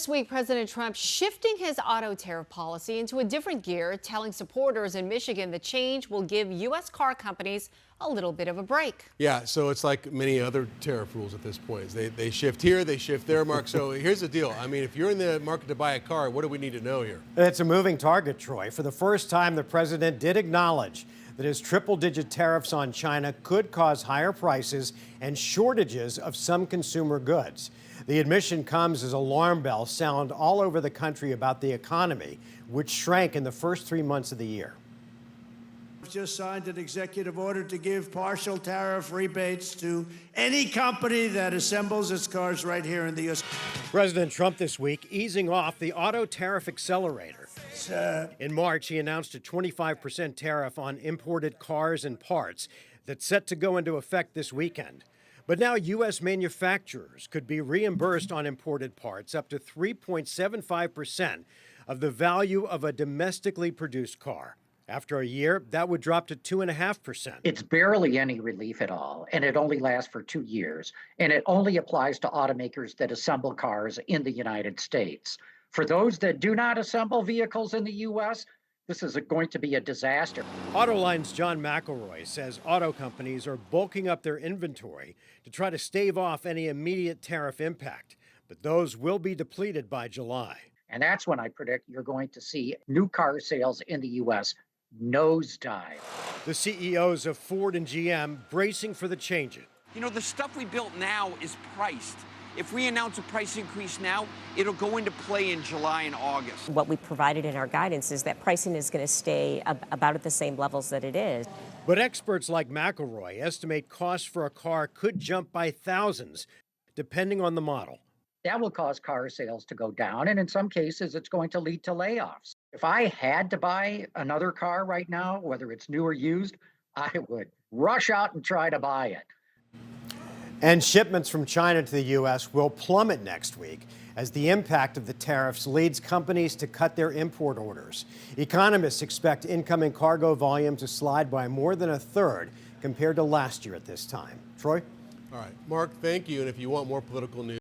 This week, President Trump shifting his auto tariff policy into a different gear, telling supporters in Michigan the change will give U.S. car companies a little bit of a break. Yeah, so it's like many other tariff rules at this point. They shift here, they shift there, Mark. So here's the deal. I mean, if you're in the market to buy a car, what do we need to know here? It's a moving target, Troy. For the first time, the president did acknowledge that his triple-digit tariffs on China could cause higher prices and shortages of some consumer goods. The admission comes as alarm bells sound all over the country about the economy, which shrank in the first 3 months of the year. We've just signed an executive order to give partial tariff rebates to any company that assembles its cars right here in the U.S. President Trump this week easing off the auto tariff accelerator. In March, he announced a 25% tariff on imported cars and parts that's set to go into effect this weekend. But now U.S. manufacturers could be reimbursed on imported parts up to 3.75% of the value of a domestically produced car. After a year, that would drop to 2.5%. It's barely any relief at all, and it only lasts for 2 years, and it only applies to automakers that assemble cars in the United States. For those that do not assemble vehicles in the U.S., this is going to be a disaster. Autoline's John McElroy says auto companies are bulking up their inventory to try to stave off any immediate tariff impact, but those will be depleted by July. And that's when I predict you're going to see new car sales in the U.S. nosedive. The CEOs of Ford and GM bracing for the changes. You know, the stuff we built now is priced. If we announce a price increase now, it'll go into play in July and August. What we provided in our guidance is that pricing is going to stay about at the same levels that it is. But experts like McElroy estimate costs for a car could jump by thousands, depending on the model. That will cause car sales to go down, and in some cases, it's going to lead to layoffs. If I had to buy another car right now, whether it's new or used, I would rush out and try to buy it. And shipments from China to the U.S. will plummet next week as the impact of the tariffs leads companies to cut their import orders. Economists expect incoming cargo volume to slide by more than a third compared to last year at this time. Troy? All right, Mark, thank you. And if you want more political news,